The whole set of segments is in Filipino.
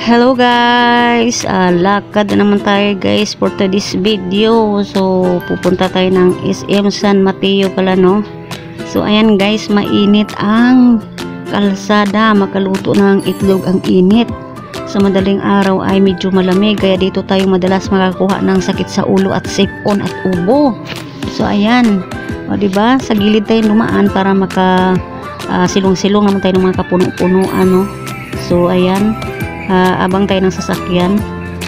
Hello guys, lakad na naman tayo guys for today's video. So pupunta tayo ng SM San Mateo pala, no. So ayan guys, mainit ang kalsada, makaluto ng itlog ang init. Sa madaling araw ay medyo malamig, kaya dito tayo madalas makakuha ng sakit sa ulo at sipon at ubo. So ayan, o diba, sa gilid tayo dumaan para maka silong-silong naman tayo ng mga kapuno-punuan, no. So ayan, abang tayo ng sasakyan.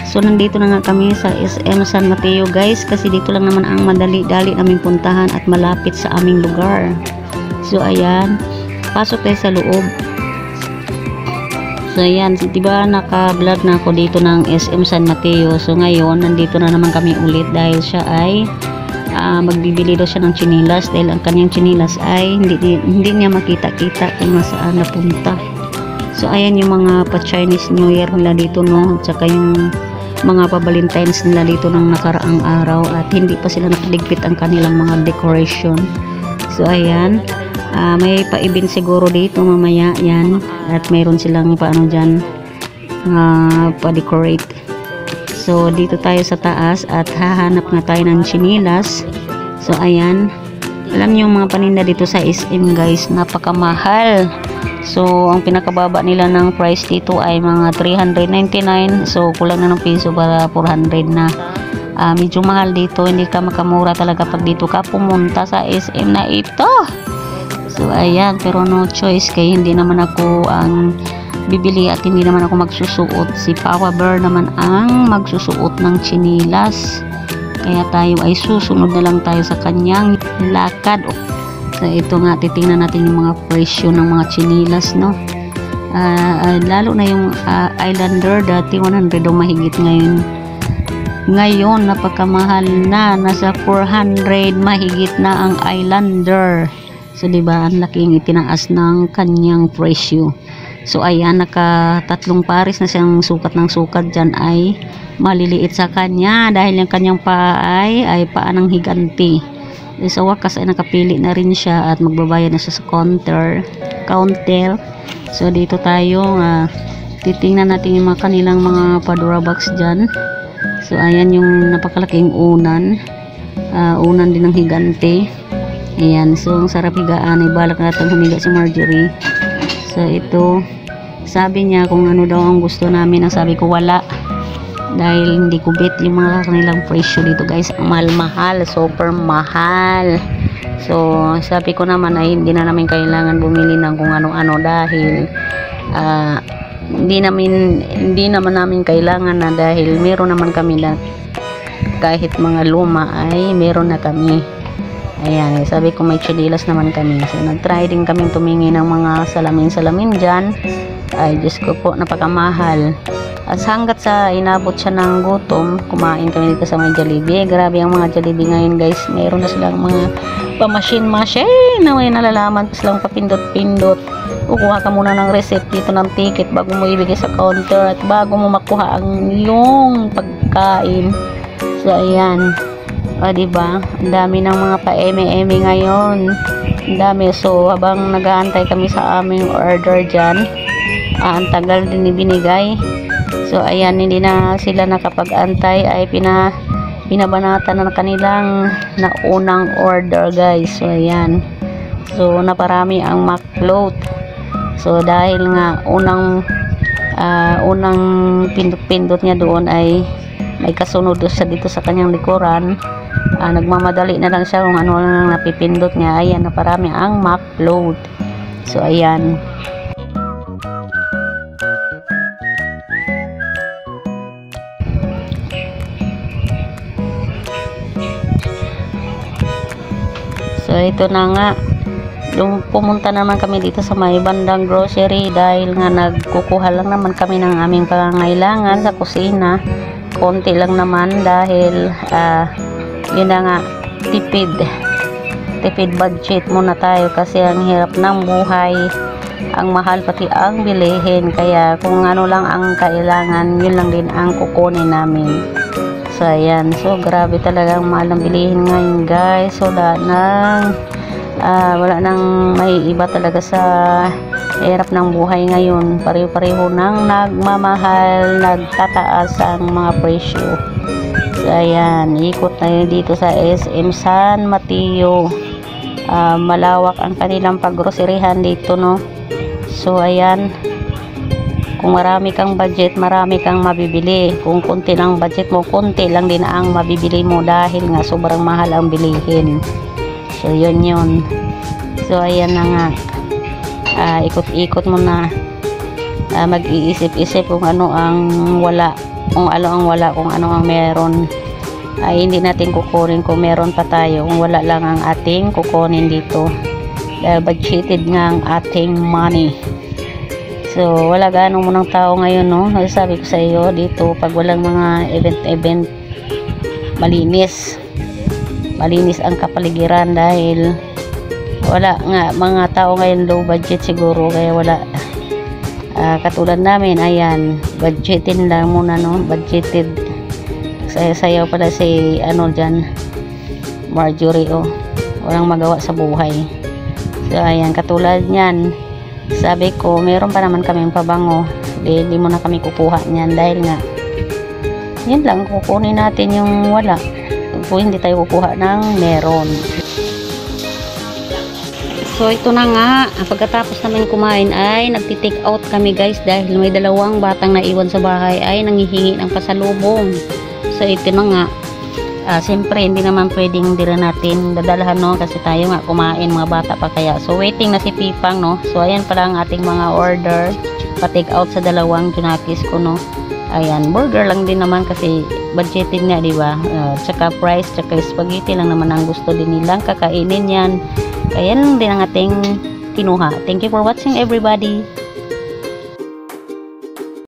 So nandito na nga kami sa SM San Mateo guys, kasi dito lang naman ang madali-dali naming puntahan at malapit sa aming lugar. So ayan, pasok tayo sa loob. So ayan, diba naka-vlog na ako dito ng SM San Mateo. So ngayon nandito na naman kami ulit dahil siya ay magbibili daw siya ng chinilas, dahil ang kanyang chinilas ay hindi niya makita-kita kung nasaan napunta. So ayan yung mga pa-Chinese New Year nila dito, no, at saka yung mga pa-Valentines nila dito ng nakaraang araw, at hindi pa sila nakaligpit ang kanilang mga decoration. So ayan, may pa-event siguro dito mamaya yan, at mayroon silang paano dyan pa-decorate. So dito tayo sa taas at hahanap na tayo ng chinilas. So ayan, alam niyo yung mga paninda dito sa SM guys, napakamahal. So ang pinakababa nila ng price dito ay mga 399. So kulang na ng piso para 400 na. Medyo mahal dito, hindi ka makamura talaga pag dito ka pumunta sa SM na ito. So ayan, pero no choice, kaya hindi naman ako ang bibili at hindi naman ako magsusuot. Si Papa Bear naman ang magsusuot ng chinilas, kaya tayo ay susunod na lang tayo sa kanyang lakad. So ito nga, titingnan natin yung mga presyo ng mga chinilas, no. Lalo na yung Islander, dati 100 o mahigit, ngayon napakamahal na, nasa 400 mahigit na ang Islander. So diba, ang laking itinaas ng kanyang presyo. So ayan, naka tatlong pares na siyang sukat ng sukat dyan, ay maliliit sa kanya dahil yung kanyang paa ay paa ng higanti. Sa wakas ay nakapili na rin siya at magbabayad na siya sa counter. So dito tayo, titingnan natin yung mga kanilang mga padura box dyan. So ayan yung napakalaking unan, unan din ng higante. Ayan, so ang sarap higaan, ay balak natin humiga si Marjorie. So ito, sabi niya kung ano daw ang gusto namin, ang sabi ko wala, dahil hindi ko bet yung mga kanilang presyo dito guys. Mahal, super mahal. So sabi ko naman ay hindi na namin kailangan bumili ng kung ano-ano, dahil hindi naman namin kailangan na, dahil meron naman kami na kahit mga luma ay meron na kami. Ayan, sabi ko may chinilas naman kami. So nag-try din kami tumingin ng mga salamin dyan. Ay Diyos ko po, napakamahal. At hanggat sa inabot siya ng gutom, kumain kami dito sa may Jollibee. Grabe ang mga Jollibee ngayon guys, mayroon na silang mga pamasin na may nalalaman pa silang papindot-pindot. Kukuha ka muna ng receipt dito ng ticket bago mo ibigay sa counter at bago mo makuha ang iyong pagkain. So ayan, o diba, ang dami ng mga pa-eme-eme ngayon, ang dami. So habang nag-aantay kami sa aming order dyan, ang tagal din ibinigay. So ayan, hindi na sila nakapag-antay, ay pinabanatan na kanilang naunang order guys. So ayan, so naparami ang McFloat. So dahil nga unang pindot-pindot niya doon ay may kasunod siya dito sa kanyang likuran, nagmamadali na lang siya kung ano lang napipindot niya. Ayan, naparami ang McFloat. So ayan, so ito na nga, pumunta naman kami dito sa may bandang grocery, dahil nga nagkukuha lang naman kami ng aming pangangailangan sa kusina. Konti lang naman, dahil yun na nga, tipid budget muna tayo, kasi ang hirap ng buhay, ang mahal pati ang bilihin. Kaya kung ano lang ang kailangan, yun lang din ang kukunin namin. So ayan, so grabe talagang mahal ng bilihin ngayon guys. So wala nang may iba talaga sa Hirap ng buhay ngayon, pareho-pareho nang nagmamahal, nagtataas ang mga presyo. So ayan, ikot tayo dito sa SM San Mateo. Malawak ang kanilang paggroserihan dito, no. So ayan, kung marami kang budget, marami kang mabibili. Kung konti lang budget mo, konti lang din ang mabibili mo dahil nga sobrang mahal ang bilihin. So yun. So ayan na nga, ikot-ikot mo na, mag-iisip-isip kung ano ang wala, kung ano ang meron. Hindi natin kukunin kung meron pa tayo, kung wala lang ang ating kukunin dito dahil budgeted nga ang ating money. So wala ganong munang tao ngayon, no. Sabi ko sa iyo dito, pag walang mga event malinis ang kapaligiran dahil wala nga mga tao ngayon, low budget siguro, kaya wala. Katulad namin, ayan, budgetin lang muna, no, budgeted. Sayaw pala si dyan, Marjorie, walang magawa sa buhay. So ayan, katulad nyan, sabi ko meron pa naman kaming pabango, hindi mo na kami kukuha nyan dahil nga yun lang, kukunin natin yung wala kung hindi tayo kukuha ng meron. So ito na nga, pagkatapos namin kumain ay nagti-take out kami guys dahil may dalawang batang naiwan sa bahay ay nangihingi ng pasalubong. So ito na nga, siyempre hindi naman pwedeng dira natin dadalhan, no, kasi tayo nga kumain, mga bata pa kaya. So waiting na si Pipang, no. So ayan pala ang ating mga order, pa-take out sa dalawang junakis ko, no. Ayan, burger lang din naman kasi budgeted nga, di ba? Tsaka price, tsaka spaghetti lang naman ang gusto din nilang kakainin yan. Kaya lang din ang ating kinuha. Thank you for watching everybody.